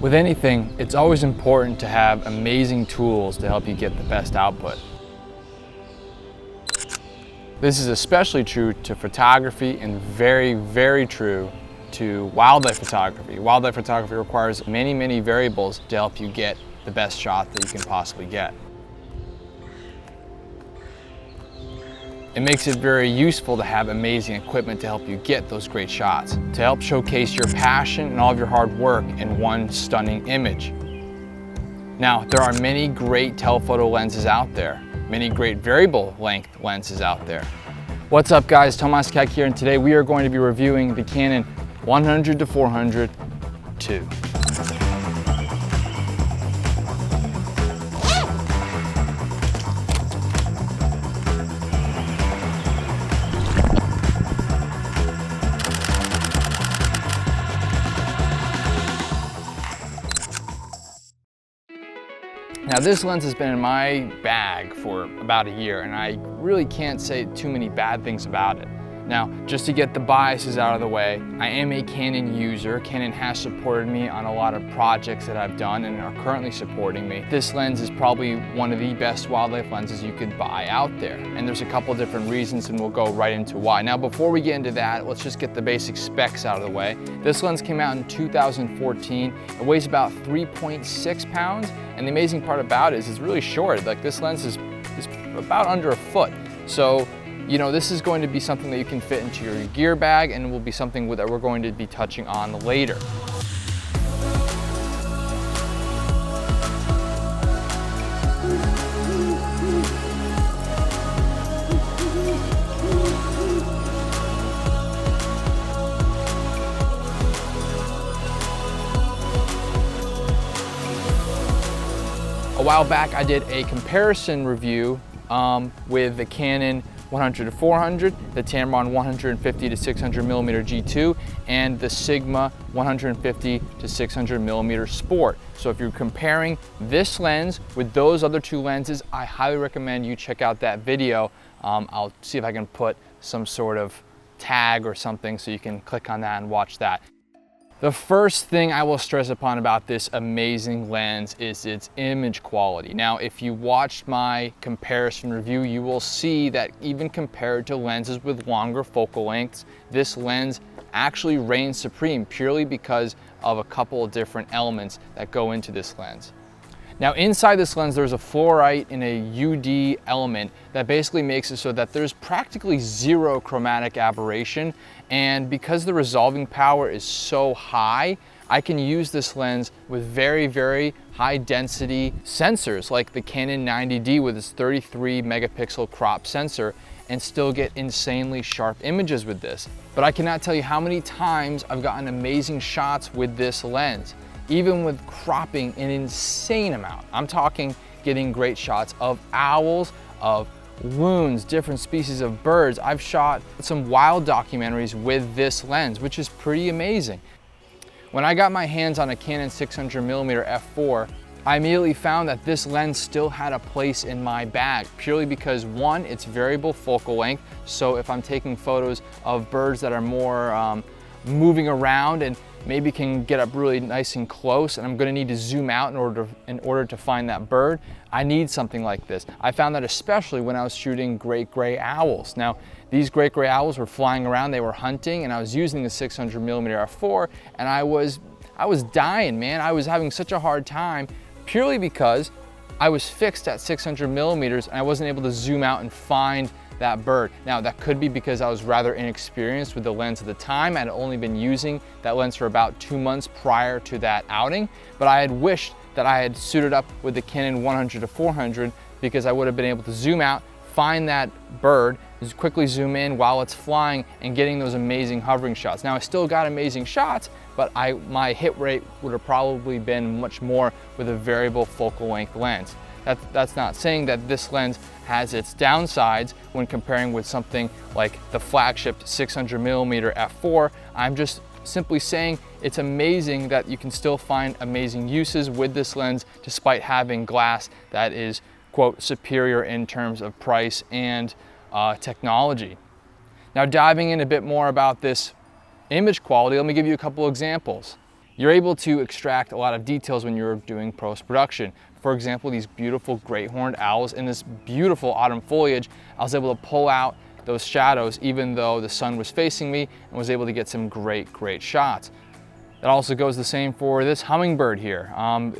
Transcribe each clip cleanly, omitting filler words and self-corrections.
With anything, it's always important to have amazing tools to help you get the best output. This is especially true to photography and very, very true to wildlife photography. Wildlife photography requires many, many variables to help you get the best shot that you can possibly get. It makes it very useful to have amazing equipment to help you get those great shots, to help showcase your passion and all of your hard work in one stunning image. Now, there are many great telephoto lenses out there, many great variable length lenses out there. What's up guys, Tomas Koeck here, and today we are going to be reviewing the Canon 100-400 II. Now this lens has been in my bag for about a year and I really can't say too many bad things about it. Now, just to get the biases out of the way, I am a Canon user. Canon has supported me on a lot of projects that I've done and are currently supporting me. This lens is probably one of the best wildlife lenses you could buy out there. And there's a couple different reasons and we'll go right into why. Now, before we get into that, let's just get the basic specs out of the way. This lens came out in 2014. It weighs about 3.6 pounds. And the amazing part about it is it's really short. Like this lens is about under a foot. So, you know, this is going to be something that you can fit into your gear bag and will be something that we're going to be touching on later. A while back I did a comparison review with the Canon 100-400, the Tamron 150-600mm G2, and the Sigma 150-600mm Sport. So if you're comparing this lens with those other two lenses, I highly recommend you check out that video. I'll see if I can put some sort of tag or something so you can click on that and watch that. The first thing I will stress upon about this amazing lens is its image quality. Now, if you watched my comparison review, you will see that even compared to lenses with longer focal lengths, this lens actually reigns supreme purely because of a couple of different elements that go into this lens. Now inside this lens there's a fluorite and a UD element that basically makes it so that there's practically zero chromatic aberration, and because the resolving power is so high, I can use this lens with very, very high density sensors like the Canon 90D with its 33 megapixel crop sensor and still get insanely sharp images with this. But I cannot tell you how many times I've gotten amazing shots with this lens. Even with cropping an insane amount. I'm talking getting great shots of owls, of loons, different species of birds. I've shot some wild documentaries with this lens, which is pretty amazing. When I got my hands on a Canon 600mm f4, I immediately found that this lens still had a place in my bag, purely because one, it's variable focal length. So if I'm taking photos of birds that are more moving around and maybe can get up really nice and close and I'm going to need to zoom out in order to find that bird, I need something like this. I found that especially when I was shooting great gray owls. Now these great gray owls were flying around, they were hunting, and I was using the 600mm f4 and I was dying, man. I was having such a hard time purely because I was fixed at 600mm and I wasn't able to zoom out and find that bird. Now that could be because I was rather inexperienced with the lens at the time. I had only been using that lens for about 2 months prior to that outing, but I had wished that I had suited up with the Canon 100-400 because I would have been able to zoom out, find that bird, just quickly zoom in while it's flying and getting those amazing hovering shots. Now I still got amazing shots, but my hit rate would have probably been much more with a variable focal length lens. That's not saying that this lens has its downsides when comparing with something like the flagship 600mm f4. I'm just simply saying it's amazing that you can still find amazing uses with this lens despite having glass that is, quote, superior in terms of price and technology. Now diving in a bit more about this image quality, let me give you a couple examples. You're able to extract a lot of details when you're doing post-production. For example, these beautiful great horned owls in this beautiful autumn foliage, I was able to pull out those shadows even though the sun was facing me, and was able to get some great shots. That also goes the same for this hummingbird here.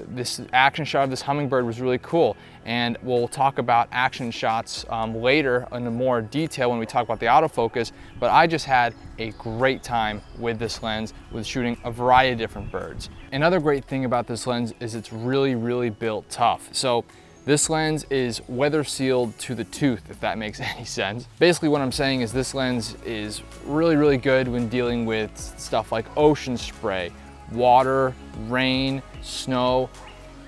This action shot of this hummingbird was really cool, and we'll talk about action shots later in more detail when we talk about the autofocus, but I just had a great time with this lens with shooting a variety of different birds. Another great thing about this lens is it's really built tough. So this lens is weather sealed to the tooth, if that makes any sense. Basically what I'm saying is this lens is really good when dealing with stuff like ocean spray, water, rain, snow,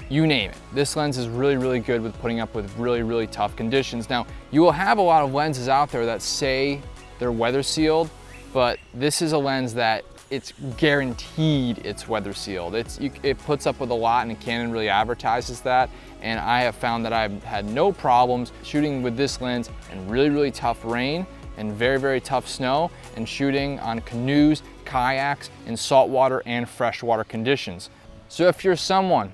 you name it. This lens is really good with putting up with really tough conditions. Now, you will have a lot of lenses out there that say they're weather sealed, but this is a lens that it's guaranteed it's weather sealed. It puts up with a lot, and Canon really advertises that. And I have found that I've had no problems shooting with this lens in really tough rain and very tough snow, and shooting on canoes, kayaks, in saltwater and freshwater conditions. So if you're someone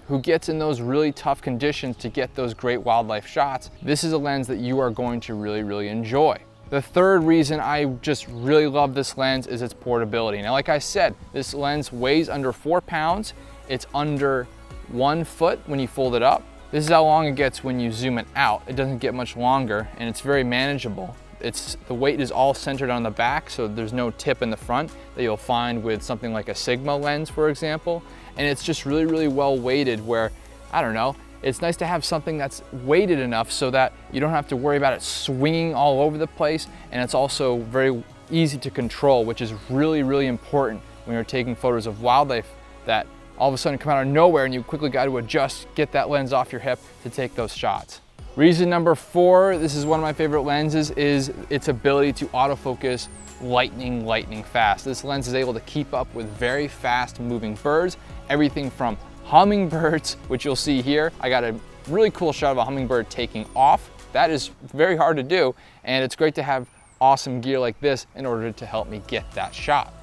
who gets in those really tough conditions to get those great wildlife shots, this is a lens that you are going to really enjoy. The third reason I just really love this lens is its portability. Now, like I said, this lens weighs under 4 pounds. It's under 1 foot when you fold it up. This is how long it gets when you zoom it out. It doesn't get much longer, and it's very manageable. The weight is all centered on the back, so there's no tip in the front that you'll find with something like a Sigma lens, for example. And it's just really well weighted, where, I don't know, it's nice to have something that's weighted enough so that you don't have to worry about it swinging all over the place, and it's also very easy to control, which is really important when you're taking photos of wildlife that all of a sudden come out of nowhere and you quickly got to adjust, get that lens off your hip to take those shots. Reason number 4, this is one of my favorite lenses, is its ability to autofocus lightning fast. This lens is able to keep up with very fast moving birds, everything from hummingbirds, which you'll see here. I got a really cool shot of a hummingbird taking off. That is very hard to do, and it's great to have awesome gear like this in order to help me get that shot.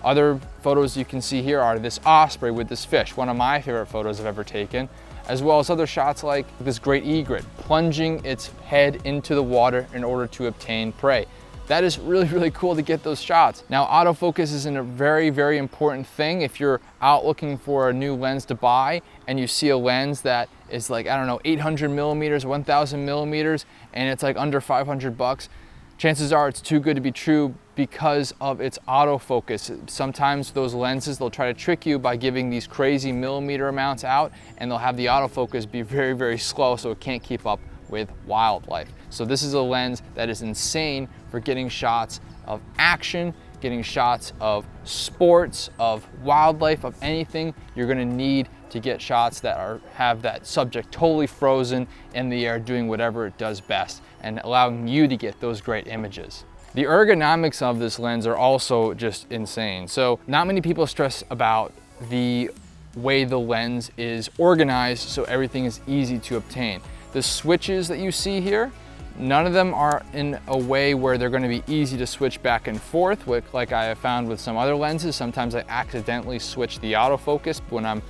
Other photos you can see here are this osprey with this fish, one of my favorite photos I've ever taken, as well as other shots like this great egret plunging its head into the water in order to obtain prey. That is really cool to get those shots. Now, autofocus is a very important thing. If you're out looking for a new lens to buy and you see a lens that is like, I don't know, 800 millimeters, 1000 millimeters, and it's like under 500 bucks, chances are it's too good to be true because of its autofocus. Sometimes those lenses, they'll try to trick you by giving these crazy millimeter amounts out, and they'll have the autofocus be very slow, so it can't keep up with wildlife. So this is a lens that is insane for getting shots of action, getting shots of sports, of wildlife, of anything you're gonna need to get shots that have that subject totally frozen in the air doing whatever it does best, and allowing you to get those great images. The ergonomics of this lens are also just insane. So not many people stress about the way the lens is organized so everything is easy to obtain. The switches that you see here, none of them are in a way where they're going to be easy to switch back and forth, like I have found with some other lenses. Sometimes I accidentally switch the autofocus when I'm,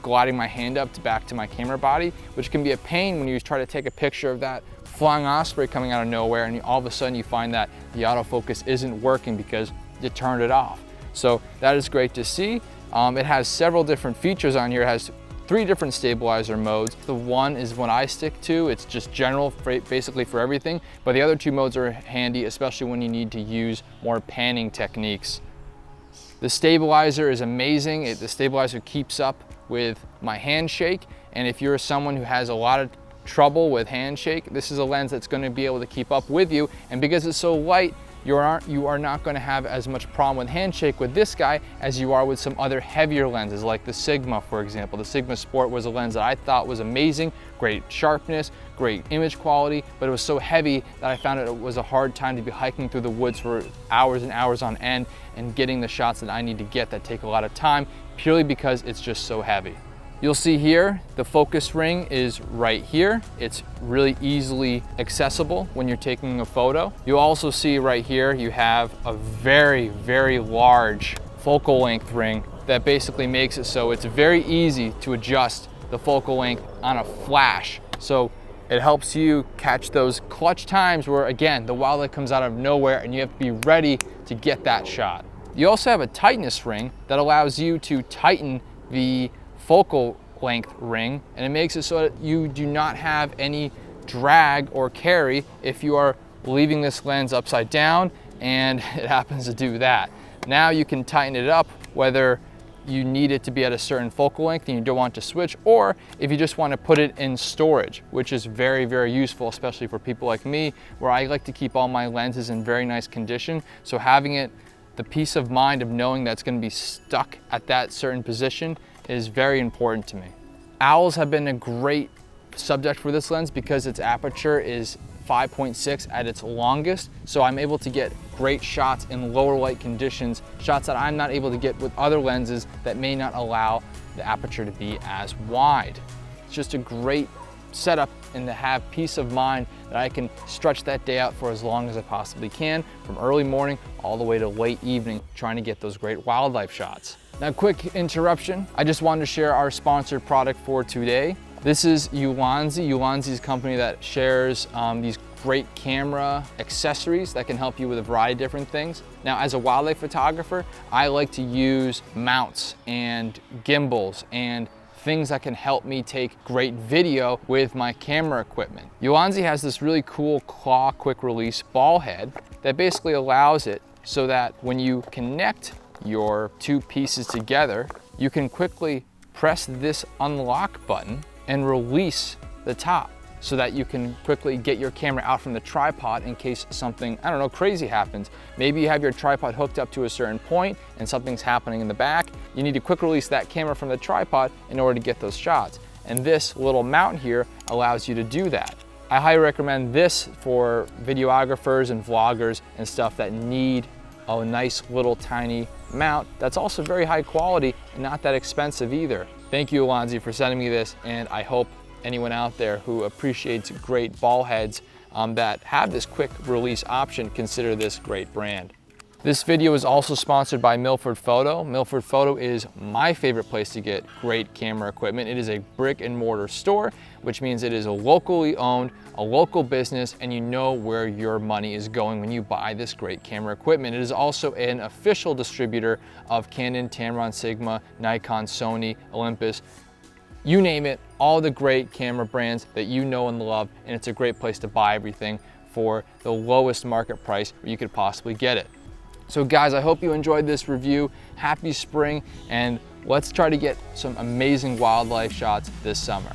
gliding my hand up back to my camera body, which can be a pain when you try to take a picture of that flying osprey coming out of nowhere, and all of a sudden you find that the autofocus isn't working because you turned it off. So that is great to see. It has several different features on here. It has 3 different stabilizer modes. The one is what I stick to. It's just general, basically for everything, but the other 2 modes are handy, especially when you need to use more panning techniques. The stabilizer is amazing. The stabilizer keeps up with my handshake, and if you're someone who has a lot of trouble with handshake, this is a lens that's going to be able to keep up with you, and because it's so light, you are not going to have as much problem with handshake with this guy as you are with some other heavier lenses like the Sigma, for example. The Sigma Sport was a lens that I thought was amazing, great sharpness, great image quality, but it was so heavy that I found it was a hard time to be hiking through the woods for hours and hours on end and getting the shots that I need to get that take a lot of time, purely because it's just so heavy. You'll see here, the focus ring is right here. It's really easily accessible when you're taking a photo. You'll also see right here, you have a very large focal length ring that basically makes it so it's very easy to adjust the focal length on a flash. So it helps you catch those clutch times where, again, the wildlife comes out of nowhere and you have to be ready to get that shot. You also have a tightness ring that allows you to tighten the focal length ring, and it makes it so that you do not have any drag or carry if you are leaving this lens upside down and it happens to do that. Now you can tighten it up whether you need it to be at a certain focal length and you don't want to switch, or if you just want to put it in storage, which is very, very useful, especially for people like me, where I like to keep all my lenses in very nice condition. So having it, the peace of mind of knowing that's going to be stuck at that certain position is very important to me. Owls have been a great subject for this lens because its aperture is 5.6 at its longest, so I'm able to get great shots in lower light conditions, shots that I'm not able to get with other lenses that may not allow the aperture to be as wide. It's just a great setup, and to have peace of mind that I can stretch that day out for as long as I possibly can, from early morning all the way to late evening, trying to get those great wildlife shots. Now, quick interruption. I just wanted to share our sponsored product for today. This is Ulanzi. Ulanzi is a company that shares these great camera accessories that can help you with a variety of different things. Now, as a wildlife photographer, I like to use mounts and gimbals and things that can help me take great video with my camera equipment. Ulanzi has this really cool claw quick release ball head that basically allows it so that when you connect your two pieces together, you can quickly press this unlock button and release the top so that you can quickly get your camera out from the tripod in case something, I don't know, crazy happens. Maybe you have your tripod hooked up to a certain point and something's happening in the back. You need to quick release that camera from the tripod in order to get those shots. And this little mount here allows you to do that. I highly recommend this for videographers and vloggers and stuff that need a nice little tiny mount that's also very high quality and not that expensive either. Thank you, Ulanzi, for sending me this, and I hope anyone out there who appreciates great ball heads that have this quick release option consider this great brand. This video is also sponsored by Milford Photo. Milford Photo is my favorite place to get great camera equipment. It is a brick and mortar store, which means it is a locally owned, a local business, and you know where your money is going when you buy this great camera equipment. It is also an official distributor of Canon, Tamron, Sigma, Nikon, Sony, Olympus, you name it, all the great camera brands that you know and love, and it's a great place to buy everything for the lowest market price where you could possibly get it. So guys, I hope you enjoyed this review. Happy spring, and let's try to get some amazing wildlife shots this summer.